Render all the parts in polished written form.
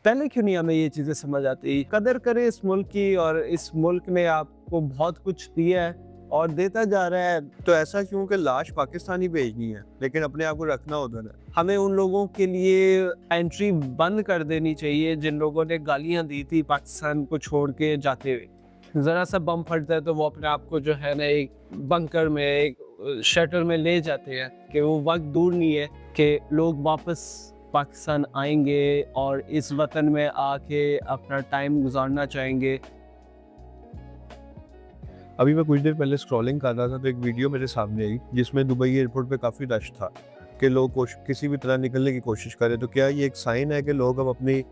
पहले क्यों नहीं हमें ये चीज़ें समझ आती? कदर करें इस मुल्क की, और इस मुल्क ने आपको बहुत कुछ दिया है और देता जा रहा है। तो ऐसा क्यों कि लाश पाकिस्तान ही भेजनी है लेकिन अपने आप को रखना उधर है? हमें उन लोगों के लिए एंट्री बंद कर देनी चाहिए जिन लोगों ने गालियाँ दी थी पाकिस्तान को छोड़ के जाते हुए। ज़रा सा बम फटता है तो वो अपने आप को जो है ना एक बंकर में, एक शटर में ले जाते हैं कि वो वक्त दूर नहीं है कि लोग वापस पाकिस्तान आएंगे और इस वतन में आके अपना टाइम गुजारना चाहेंगे। अभी मैं कुछ देर पहले स्क्रॉलिंग कर रहा था तो एक वीडियो मेरे सामने आई जिसमें दुबई एयरपोर्ट पे काफ़ी रश था कि लोग किसी भी तरह निकलने की कोशिश करें। तो क्या ये एक साइन है कि लोग अब अपनी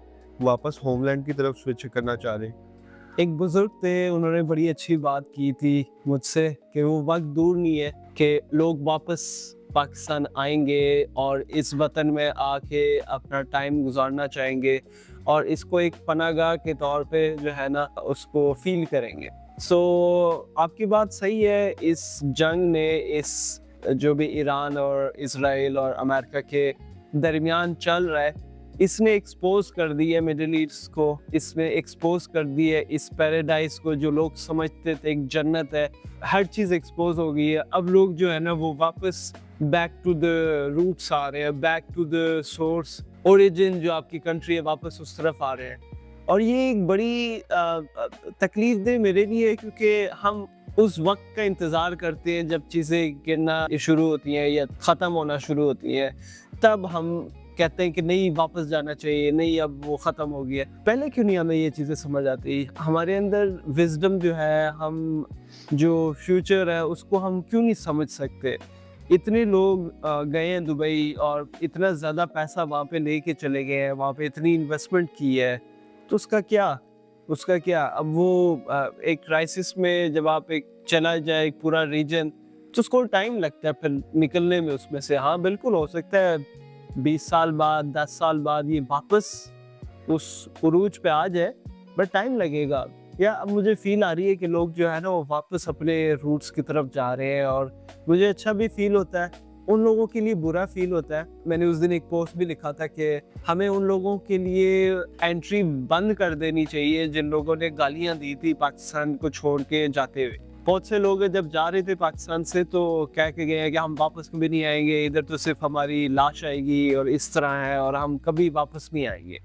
वापस होमलैंड की तरफ स्विच करना चाह रहे हैं? एक बुजुर्ग थे, उन्होंने बड़ी अच्छी बात की थी मुझसे कि वो वक्त दूर नहीं है कि लोग वापस पाकिस्तान आएंगे और इस वतन में आके अपना टाइम गुजारना चाहेंगे और इसको एक पनाहगाह के तौर पे जो है ना उसको फील करेंगे। सो आपकी बात सही है। इस जंग ने, इस जो भी ईरान और इजराइल और अमेरिका के दरमियान चल रहा है, इसने एक्सपोज कर दी है मिडिल ईस्ट को, इसने एक्सपोज कर दी है इस पैराडाइज को जो लोग समझते थे एक जन्नत है। हर चीज़ एक्सपोज हो गई है। अब लोग जो है ना वो वापस बैक टू द रूट्स आ रहे हैं, back to the source, origin जो आपकी कंट्री है, वापस उस तरफ आ रहे हैं। और ये एक बड़ी तकलीफ दे मेरे लिए, क्योंकि हम उस वक्त का इंतज़ार करते हैं जब चीज़ें गिरना शुरू होती हैं या ख़त्म होना शुरू होती हैं, तब हम कहते हैं कि नहीं वापस जाना चाहिए, नहीं अब वो ख़त्म हो गया। पहले क्यों नहीं हमें ये चीज़ें समझ आती? हमारे अंदर विज़डम जो है, हम जो फ्यूचर है उसको हम क्यों नहीं समझ सकते? इतने लोग गए हैं दुबई और इतना ज़्यादा पैसा वहाँ पे लेके चले गए हैं, वहाँ पे इतनी इन्वेस्टमेंट की है, तो उसका क्या? उसका क्या? अब वो एक क्राइसिस में जब आप एक चला जाए एक पूरा रीजन, तो उसको टाइम लगता है फिर निकलने में उसमें से। हाँ, बिल्कुल हो सकता है 20 साल बाद, 10 साल बाद ये वापस उस उरूज पे आ जाए, बट टाइम लगेगा। या अब मुझे फील आ रही है कि लोग जो है ना वो वापस अपने रूट्स की तरफ जा रहे हैं, और मुझे अच्छा भी फील होता है, उन लोगों के लिए बुरा फील होता है। मैंने उस दिन एक पोस्ट भी लिखा था कि हमें उन लोगों के लिए एंट्री बंद कर देनी चाहिए जिन लोगों ने गालियां दी थी पाकिस्तान को छोड़ के जाते हुए। बहुत से लोग जब जा रहे थे पाकिस्तान से तो कह के गए हैं कि हम वापस कभी नहीं आएंगे, इधर तो सिर्फ हमारी लाश आएगी और इस तरह है, और हम कभी वापस नहीं आएंगे।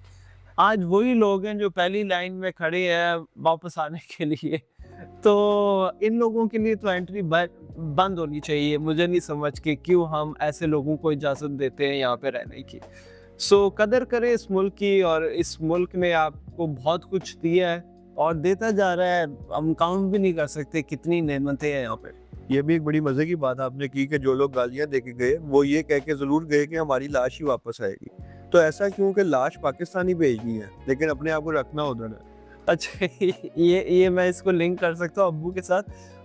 आज वही लोग हैं जो पहली लाइन में खड़े हैं वापस आने के लिए। तो इन लोगों के लिए तो एंट्री बंद होनी चाहिए। मुझे नहीं समझ के क्यों हम ऐसे लोगों को इजाज़त देते हैं यहाँ पे रहने की। सो कदर करें इस मुल्क की, और इस मुल्क ने आपको बहुत कुछ दिया है और देता जा रहा है। हम काउंट भी नहीं कर सकते कितनी नेमतें हैं यहाँ पे। ये भी एक बड़ी मजे की बात आपने की कि जो लोग गालियां दे के गए वो ये कह के जरूर गए कि हमारी लाश ही वापस आएगी। तो ऐसा क्यों कि लाश पाकिस्तान ही भेजनी है लेकिन अपने आप को रखना उधर है? अच्छा, ये मैं इसको लिंक कर सकता हूँ अब्बू के साथ।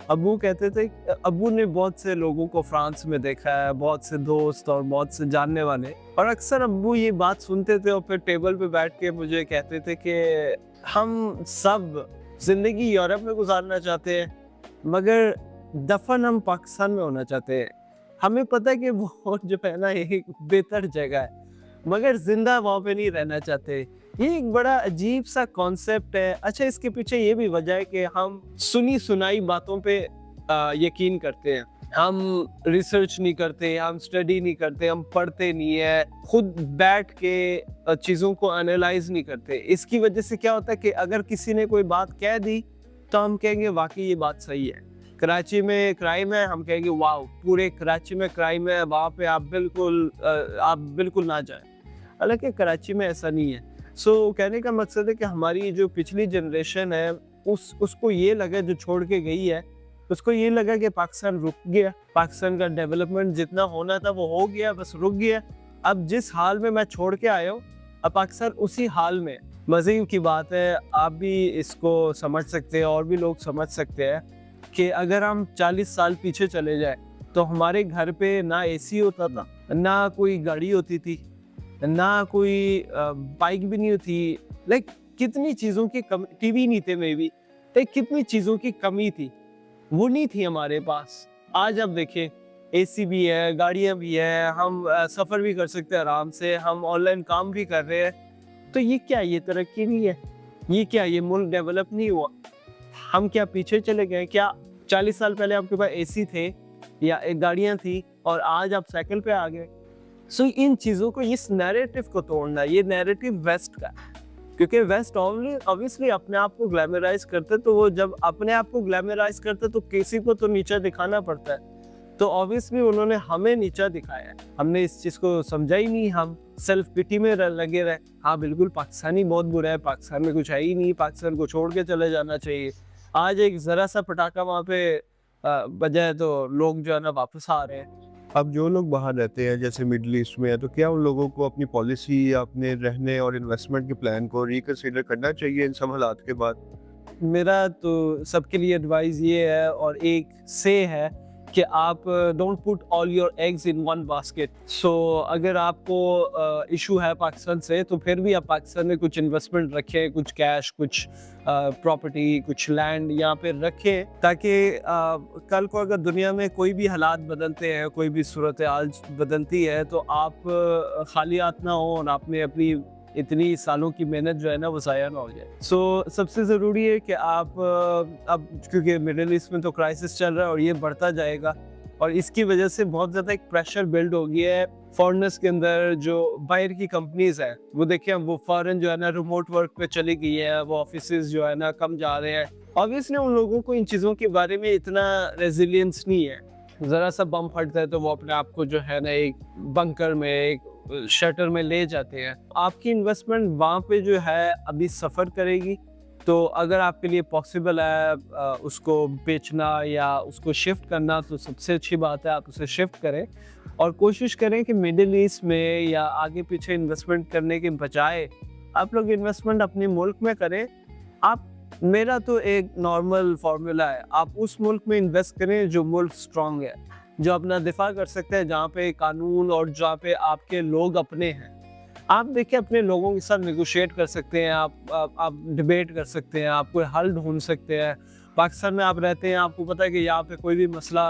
अब्बू कहते थे, अब्बू ने बहुत से लोगों को फ्रांस में देखा है, बहुत से दोस्त और बहुत से जानने वाले, और अक्सर अब्बू ये बात सुनते थे और फिर टेबल पे बैठ के मुझे कहते थे कि हम सब जिंदगी यूरोप में गुजारना चाहते हैं मगर दफन हम पाकिस्तान में होना चाहते हैं। हमें पता है कि वो जो है ना एक बेहतर जगह है, मगर जिंदा वहाँ पे नहीं रहना चाहते। ये एक बड़ा अजीब सा कॉन्सेप्ट है। अच्छा, इसके पीछे ये भी वजह है कि हम सुनी सुनाई बातों पे यकीन करते हैं। हम रिसर्च नहीं करते, हम स्टडी नहीं करते, हम पढ़ते नहीं है, खुद बैठ के चीज़ों को एनालाइज नहीं करते। इसकी वजह से क्या होता है कि अगर किसी ने कोई बात कह दी तो हम कहेंगे वाकई ये बात सही है। कराची में क्राइम है, हम कहेंगे वाह पूरे कराची में क्राइम है, वहाँ पे आप बिल्कुल ना जाएं। हालांकि कराची में ऐसा नहीं है। सो कहने का मकसद है कि हमारी जो पिछली जनरेशन है उसको ये लगा, जो छोड़ के गई है उसको ये लगा कि पाकिस्तान रुक गया, पाकिस्तान का डेवलपमेंट जितना होना था वो हो गया, बस रुक गया। अब जिस हाल में मैं छोड़ के आया हूँ, अब पाकिस्तान उसी हाल में। मज़े की बात है, आप भी इसको समझ सकते हैं और भी लोग समझ सकते हैं कि अगर हम 40 साल पीछे चले जाए तो हमारे घर पे ना एसी होता था, ना कोई गाड़ी होती थी, ना कोई बाइक भी नहीं होती। लाइक कितनी चीज़ों की कमी, टीवी नहीं थे मे बी, लाइक कितनी चीज़ों की कमी थी, वो नहीं थी हमारे पास। आज आप देखें एसी भी है, गाड़ियाँ भी है, हम सफ़र भी कर सकते हैं आराम से, हम ऑनलाइन काम भी कर रहे हैं। तो ये क्या, ये तरक्की नहीं है? ये क्या, ये मुल्क डेवलप नहीं हुआ? हम क्या पीछे चले गए? क्या 40 साल पहले आपके पास एसी थे या एक गाड़ियां थी और आज आप साइकिल पे आ गए? सो इन चीज़ों को, इस नैरेटिव को तोड़ना, ये नैरेटिव वेस्ट का है। क्योंकि वेस्ट ऑब्वियसली अपने आप को ग्लैमराइज करते, तो वो जब अपने आप को ग्लैमराइज करते तो किसी को तो नीचा दिखाना पड़ता है। तो ऑब्वियसली उन्होंने हमें नीचा दिखाया है, हमने इस चीज़ को समझा ही नहीं, हम सेल्फ पिटी में लगे रहे। हाँ बिल्कुल, पाकिस्तानी बहुत बुरा है, पाकिस्तान में कुछ है ही नहीं, पाकिस्तान को छोड़ के चले जाना चाहिए। आज एक ज़रा सा पटाखा वहाँ पे बजा है तो लोग जो है ना वापस आ रहे हैं। अब जो लोग बाहर रहते हैं जैसे मिडल ईस्ट में है, तो क्या उन लोगों को अपनी पॉलिसी या अपने रहने और इन्वेस्टमेंट के प्लान को रिकंसीडर करना चाहिए इन सब हालात के बाद? मेरा तो सबके लिए एडवाइस ये है, और एक से है कि आप don't put all your eggs in one basket. So अगर आपको इशू है पाकिस्तान से, तो फिर भी आप पाकिस्तान में कुछ इन्वेस्टमेंट रखें, कुछ कैश, कुछ प्रॉपर्टी, कुछ लैंड यहाँ पे रखें, ताकि कल को अगर दुनिया में कोई भी हालात बदलते हैं, कोई भी सूरत हाल बदलती है, तो आप खाली हाथ ना हो और आपने अपनी इतनी सालों की मेहनत जो है ना वो ज़ाया ना हो जाए। सो सबसे ज़रूरी है कि आप अब क्योंकि मिडिल ईस्ट में तो क्राइसिस चल रहा है और ये बढ़ता जाएगा, और इसकी वजह से बहुत ज़्यादा एक प्रेशर बिल्ड हो गया है फॉरेनर्स के अंदर। जो बाहर की कंपनीज हैं वो देखिए, वो फॉरेन जो है ना रिमोट वर्क पे चली गई है, वो ऑफिसेज जो है ना कम जा रहे हैं। ऑब्वियसली उन लोगों को इन चीज़ों के बारे में इतना रेजिलियंस नहीं है। ज़रा सा बम फटता है तो वो अपने आप को जो है ना एक बंकर में, एक शटर में ले जाते हैं। आपकी इन्वेस्टमेंट वहाँ पे जो है अभी सफ़र करेगी, तो अगर आपके लिए पॉसिबल है उसको बेचना या उसको शिफ्ट करना, तो सबसे अच्छी बात है आप उसे शिफ्ट करें, और कोशिश करें कि मिडिल ईस्ट में या आगे पीछे इन्वेस्टमेंट करने के बजाय आप लोग इन्वेस्टमेंट अपने मुल्क में करें। आप, मेरा तो एक नॉर्मल फार्मूला है, आप उस मुल्क में इन्वेस्ट करें जो मुल्क स्ट्रांग है, जो अपना दिफा कर सकते हैं, जहाँ पे कानून और जहाँ पे आपके लोग अपने हैं। आप देखिए अपने लोगों के साथ नेगोशिएट कर सकते हैं, आप डिबेट कर सकते हैं, आप कोई हल ढूंढ सकते हैं। पाकिस्तान में आप रहते हैं, आपको पता है कि यहाँ पे कोई भी मसला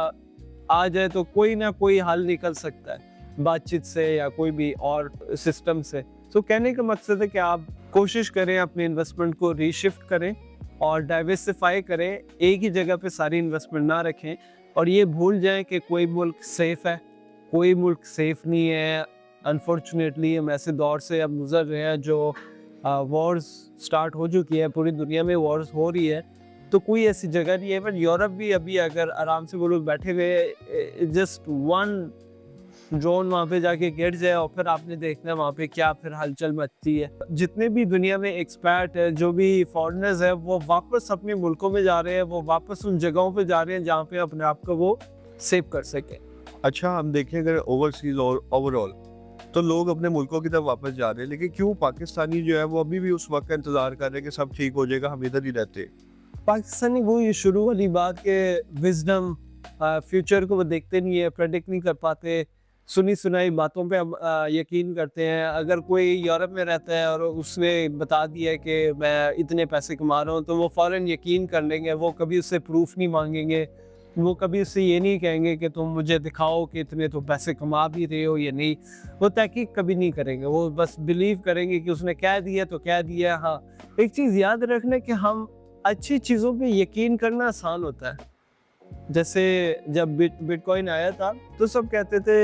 आ जाए तो कोई ना कोई हल निकल सकता है बातचीत से या कोई भी और सिस्टम से। तो कहने का मकसद है कि आप कोशिश करें अपने इन्वेस्टमेंट को रीशिफ्ट करें और डाइवर्सिफाई करें, एक ही जगह पे सारी इन्वेस्टमेंट ना रखें, और ये भूल जाएं कि कोई मुल्क सेफ है, कोई मुल्क सेफ नहीं है। अनफॉर्चुनेटली हम ऐसे दौर से अब गुजर रहे हैं जो वॉर्स स्टार्ट हो चुकी है, पूरी दुनिया में वॉर्स हो रही है, तो कोई ऐसी जगह नहीं है। बट यूरोप भी अभी अगर आराम से वो लोग बैठे हुए, जस्ट वन ड्रोन वहाँ पे जाके गिर जाए और फिर आपने देखना है वहाँ पे क्या फिर हलचल मचती है। जितने भी दुनिया में एक्सपैट है, जो भी फॉरेनर्स है, वो वापस अपने मुल्कों में जा रहे हैं, वो वापस उन जगहों पे जा रहे हैं जहाँ पे अपने आप को वो सेव कर सके। अच्छा, हम देखें अगर ओवरसीज और ओवरऑल, तो लोग अपने मुल्कों की तरफ वापस जा रहे हैं, लेकिन क्यों पाकिस्तानी जो है वो अभी भी उस वक्त का इंतजार कर रहे हैं कि सब ठीक हो जाएगा, हम इधर ही रहते। पाकिस्तानी वो ये शुरू वाली बात के विजडम, फ्यूचर को वो देखते नहीं है, प्रेडिक्ट नहीं कर पाते, सुनी सुनाई बातों पे यकीन करते हैं। अगर कोई यूरोप में रहता है और उसने बता दिया कि मैं इतने पैसे कमा रहा हूँ, तो वो फ़ौरन यकीन कर लेंगे, वो कभी उससे प्रूफ नहीं मांगेंगे, वो कभी उससे ये नहीं कहेंगे कि तुम मुझे दिखाओ कि इतने तो पैसे कमा भी रहे हो या नहीं। वो तहकीक कभी नहीं करेंगे, वो बस बिलीव करेंगे कि उसने कह दिया तो कह दिया। हाँ, एक चीज़ याद रखना कि हम अच्छी चीज़ों पे यकीन करना आसान होता है। जैसे जब बिटकॉइन आया था तो सब कहते थे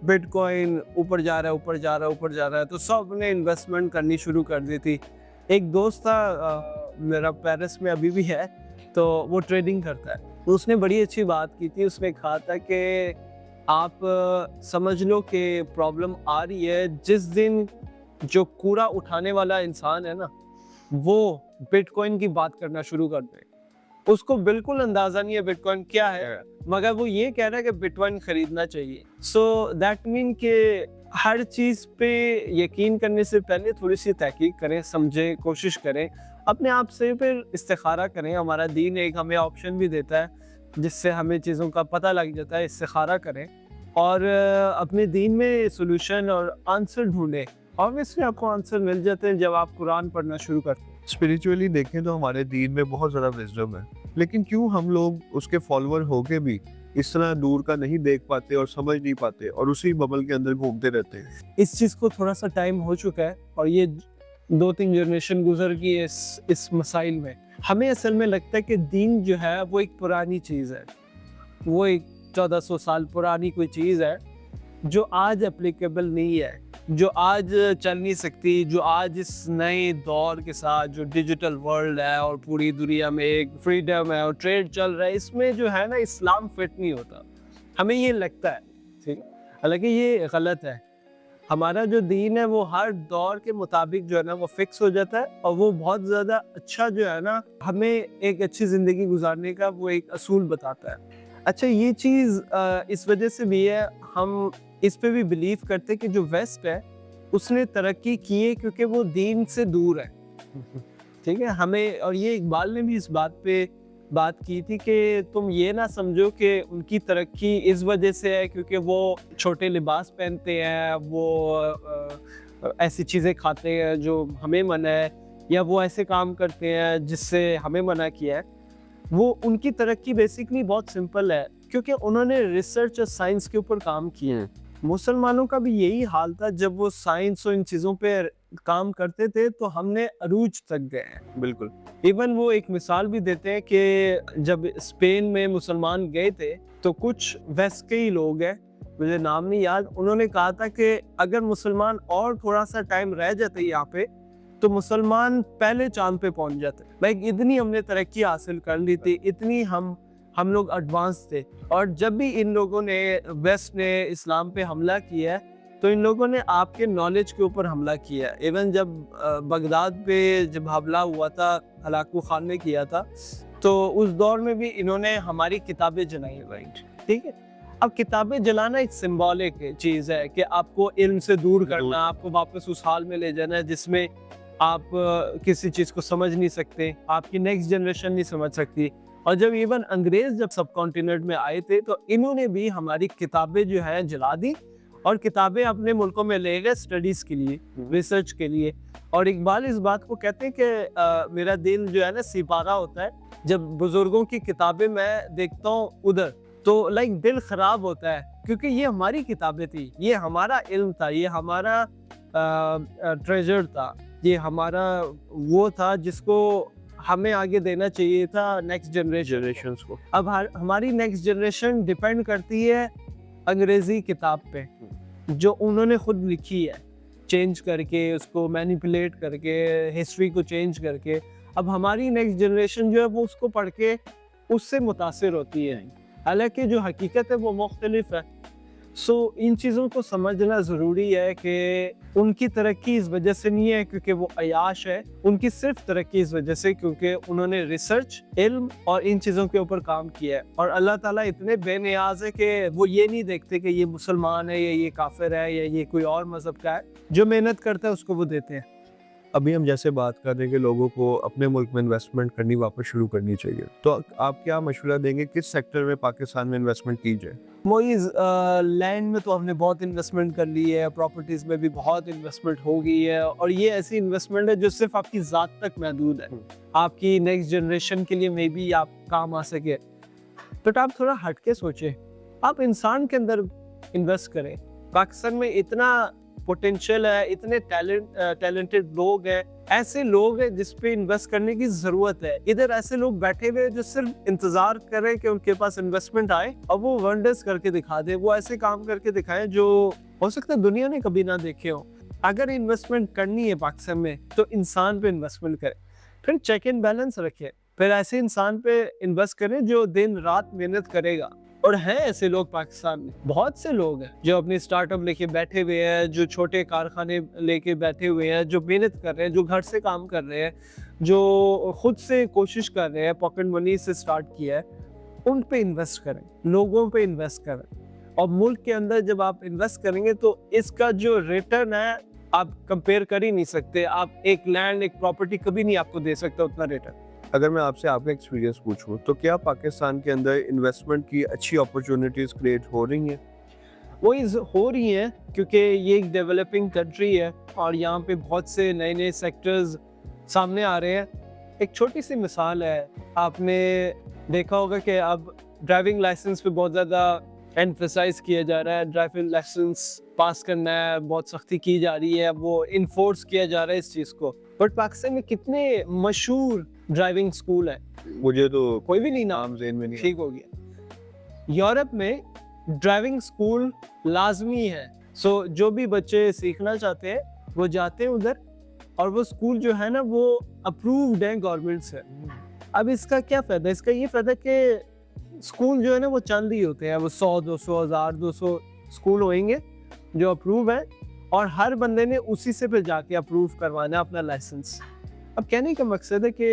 बिटकॉइन ऊपर जा रहा है, ऊपर जा रहा है, ऊपर जा रहा है, तो सब ने इन्वेस्टमेंट करनी शुरू कर दी थी। एक दोस्त था मेरा, पेरिस में अभी भी है, तो वो ट्रेडिंग करता है, तो उसने बड़ी अच्छी बात की थी। उसने कहा था कि आप समझ लो कि प्रॉब्लम आ रही है जिस दिन जो कूड़ा उठाने वाला इंसान है ना, वो बिटकॉइन की बात करना शुरू कर दे। उसको बिल्कुल अंदाजा नहीं है बिटकॉइन क्या है, मगर वो ये कह रहा है कि बिटकॉइन खरीदना चाहिए। सो दैट मीन कि हर चीज़ पे यकीन करने से पहले थोड़ी सी तहकीक करें, समझें, कोशिश करें, अपने आप से फिर इस्तिखारा करें। हमारा दीन एक हमें ऑप्शन भी देता है जिससे हमें चीज़ों का पता लग जाता है। इस्तिखारा करें और अपने दीन में सोल्यूशन और आंसर ढूंढें। ऑब्वियसली आपको आंसर मिल जाते हैं जब आप कुरान पढ़ना शुरू करते हैं। स्पिरिचुअली देखें तो हमारे दीन में बहुत ज़्यादा विजडम है, लेकिन क्यों हम लोग उसके फॉलोअर होके भी इस तरह दूर का नहीं देख पाते और समझ नहीं पाते और उसी बबल के अंदर घूमते रहते हैं? इस चीज़ को थोड़ा सा टाइम हो चुका है और ये 2-3 जनरेशन गुजर गई है इस मसाइल में. हमें असल में लगता है कि दीन जो है वो एक पुरानी चीज़ है, वो एक 1400 साल पुरानी कोई चीज़ है जो आज एप्लीकेबल नहीं है, जो आज चल नहीं सकती, जो आज इस नए दौर के साथ जो डिजिटल वर्ल्ड है और पूरी दुनिया में एक फ्रीडम है और ट्रेड चल रहा है, इसमें जो है ना इस्लाम फिट नहीं होता. हमें ये लगता है, ठीक है, हालांकि ये गलत है. हमारा जो दीन है वो हर दौर के मुताबिक जो है ना वो फिक्स हो जाता है और वो बहुत ज़्यादा अच्छा जो है ना हमें एक अच्छी ज़िंदगी गुजारने का वो एक असूल बताता है. अच्छा, ये चीज़ इस वजह से भी है, हम इस पे भी बिलीव करते कि जो वेस्ट है उसने तरक्की की है क्योंकि वो दीन से दूर है. ठीक है, हमें, और ये इकबाल ने भी इस बात पे बात की थी कि तुम ये ना समझो कि उनकी तरक्की इस वजह से है क्योंकि वो छोटे लिबास पहनते हैं, वो ऐसी चीज़ें खाते हैं जो हमें मना है, या वो ऐसे काम करते हैं जिससे हमें मना किया है. वो उनकी तरक्की बेसिकली बहुत सिंपल है क्योंकि उन्होंने रिसर्च और साइंस के ऊपर काम किए हैं. मुसलमानों का भी यही हाल था, जब वो साइंस और इन चीज़ों पे काम करते थे तो हमने अरूज तक गए हैं. बिल्कुल. इवन वो एक मिसाल भी देते हैं कि जब स्पेन में मुसलमान गए थे तो कुछ वेस्ट के ही लोग हैं, मुझे नाम नहीं याद, उन्होंने कहा था कि अगर मुसलमान और थोड़ा सा टाइम रह जाते यहाँ पे तो मुसलमान पहले चांद पे पहुंच जाते. लाइक इतनी हमने तरक्की हासिल कर ली थी, इतनी हम लोग एडवांस थे. और जब भी इन लोगों ने, वेस्ट ने इस्लाम पे हमला किया है तो इन लोगों ने आपके नॉलेज के ऊपर हमला किया है. इवन जब बगदाद पे जब हमला हुआ था, हलाकू खान ने किया था, तो उस दौर में भी इन्होंने हमारी किताबें जलाई. राइट, ठीक है. अब किताबें जलाना एक सिंबॉलिक चीज़ है कि आपको इल्म से दूर करना, आपको वापस उस हाल में ले जाना है जिसमें आप किसी चीज़ को समझ नहीं सकते, आपकी नेक्स्ट जनरेशन नहीं समझ सकती. और जब इवन अंग्रेज जब सब कॉन्टिनेंट में आए थे तो इन्होंने भी हमारी किताबें जो है जला दी और किताबें अपने मुल्कों में ले गए स्टडीज़ के लिए, रिसर्च के लिए. और इकबाल इस बात को कहते हैं कि मेरा दिल जो है ना सिपारा होता है जब बुजुर्गों की किताबें मैं देखता हूँ उधर, तो लाइक दिल ख़राब होता है क्योंकि ये हमारी किताबें थी, ये हमारा इल्म था, ये हमारा ट्रेजर था, ये हमारा वो था जिसको हमें आगे देना चाहिए था नेक्स्ट जनरेशंस को. अब हमारी नेक्स्ट जनरेशन डिपेंड करती है अंग्रेज़ी किताब पे जो उन्होंने खुद लिखी है, चेंज करके, उसको मैनिपुलेट करके, हिस्ट्री को चेंज करके. अब हमारी नेक्स्ट जनरेशन जो है वो उसको पढ़ के उससे मुतासिर होती है, हालांकि जो हकीकत है वो मुख्तलिफ है. सो इन चीज़ों को समझना ज़रूरी है कि उनकी तरक्की इस वजह से नहीं है क्योंकि वो अयाश है, उनकी सिर्फ तरक्की इस वजह से क्योंकि उन्होंने रिसर्च, इल्म और इन चीज़ों के ऊपर काम किया है. और अल्लाह ताला इतने बेनियाज है कि वो ये नहीं देखते कि ये मुसलमान है या ये काफिर है या ये कोई और मज़हब का है, जो मेहनत करता है उसको वो देते हैं. अभी हम जैसे बात कर रहे हैं कि लोगों को अपने मुल्क में इन्वेस्टमेंट करनी वापस शुरू करनी चाहिए, तो आप क्या मशवरा देंगे किस सेक्टर में पाकिस्तान में इन्वेस्टमेंट की जाए? मोइज़, लैंड में तो हमने बहुत इन्वेस्टमेंट कर ली है, प्रॉपर्टीज़ में भी बहुत इन्वेस्टमेंट हो गई है, और ये ऐसी इन्वेस्टमेंट है जो सिर्फ आपकी ज़ात तक महदूद है, आपकी नेक्स्ट जनरेशन के लिए मे बी आप काम आ सके. बट आप थोड़ा हट के सोचें, आप इंसान के अंदर इन्वेस्ट करें. पाकिस्तान में इतना पोटेंशियल है, इतने टैलेंटेड लोग हैं, ऐसे लोग हैं जिस पे इन्वेस्ट करने की ज़रूरत है. इधर ऐसे लोग बैठे हुए हैं जो सिर्फ इंतज़ार करें कि उनके पास इन्वेस्टमेंट आए और वो वंडर्स करके दिखा दे, वो ऐसे काम करके दिखाएं जो हो सकता है दुनिया ने कभी ना देखे हो. अगर इन्वेस्टमेंट करनी है पाकिस्तान में तो इंसान पे इन्वेस्टमेंट करें, फिर चेक एंड बैलेंस रखें, फिर ऐसे इंसान पे इन्वेस्ट करें जो दिन रात मेहनत करेगा. और हैं ऐसे लोग पाकिस्तान में, बहुत से लोग हैं जो अपनी स्टार्टअप लेके बैठे हुए हैं, जो छोटे कारखाने लेके बैठे हुए हैं, जो मेहनत कर रहे हैं, जो घर से काम कर रहे हैं, जो खुद से कोशिश कर रहे हैं, पॉकेट मनी से स्टार्ट किया है. उन पे इन्वेस्ट करें, लोगों पे इन्वेस्ट करें. और मुल्क के अंदर जब आप इन्वेस्ट करेंगे तो इसका जो रिटर्न है आप कंपेयर कर ही नहीं सकते. आप एक लैंड, एक प्रॉपर्टी कभी नहीं आपको दे सकता उतना रिटर्न. अगर मैं आपसे आपका एक्सपीरियंस पूछूं तो क्या पाकिस्तान के अंदर इन्वेस्टमेंट की अच्छी अपॉर्चुनिटीज़ क्रिएट हो रही हैं? वो हो रही हैं क्योंकि ये एक डेवलपिंग कंट्री है और यहाँ पे बहुत से नए नए सेक्टर्स सामने आ रहे हैं. एक छोटी सी मिसाल है, आपने देखा होगा कि अब ड्राइविंग लाइसेंस पे बहुत ज़्यादा एम्फेसाइज किया जा रहा है, ड्राइविंग लाइसेंस पास करना है, बहुत सख्ती की जा रही है, वो इन्फोर्स किया जा रहा है इस चीज़ को। बट पाकिस्तान में कितने मशहूर ड्राइविंग स्कूल हैं, मुझे तो कोई भी नहीं नाम नाम ज़हन में नहीं ठीक हो गया। यूरोप में ड्राइविंग स्कूल लाजमी है, सो जो भी बच्चे सीखना चाहते हैं वो जाते हैं उधर, और वो स्कूल जो है ना वो अप्रूव्ड है गवर्नमेंट से। अब इसका क्या फ़ायदा? इसका ये फ़ायदा कि स्कूल जो है ना वो चंद ही होते हैं, वो 100 200 1000 200 स्कूल होंगे जो अप्रूव है, और हर बंदे ने उसी से फिर जाके अप्रूव करवाना अपना लाइसेंस। अब कहने का मकसद है कि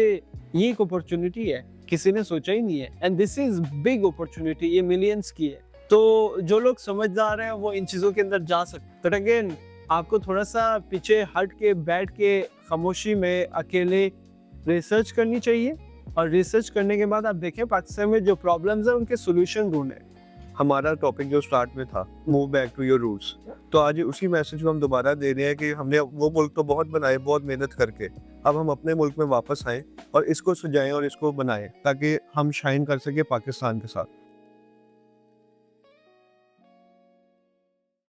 ये एक अपॉर्चुनिटी है, किसी ने सोचा ही नहीं है, and this is big opportunity, ये मिलियंस की है। तो जो लोग समझदार हैं वो इन चीज़ों के अंदर जा सकते। बट अगेन आपको थोड़ा सा पीछे हट के बैठ के खामोशी में अकेले रिसर्च करनी चाहिए, और रिसर्च करने के बाद आप देखें पाकिस्तान में जो प्रॉब्लम्स हैं उनके सोल्यूशन ढूंढें। हमारा टॉपिक जो स्टार्ट में था, move back to your roots, तो आज उसी मैसेज को हम दोबारा दे रहे हैं कि हमने वो मुल्क तो बहुत बनाए, बहुत मेहनत करके, अब हम अपने मुल्क में वापस आएं और इसको सजाएं और इसको बनाएं ताकि हम शाइन कर सके पाकिस्तान के साथ।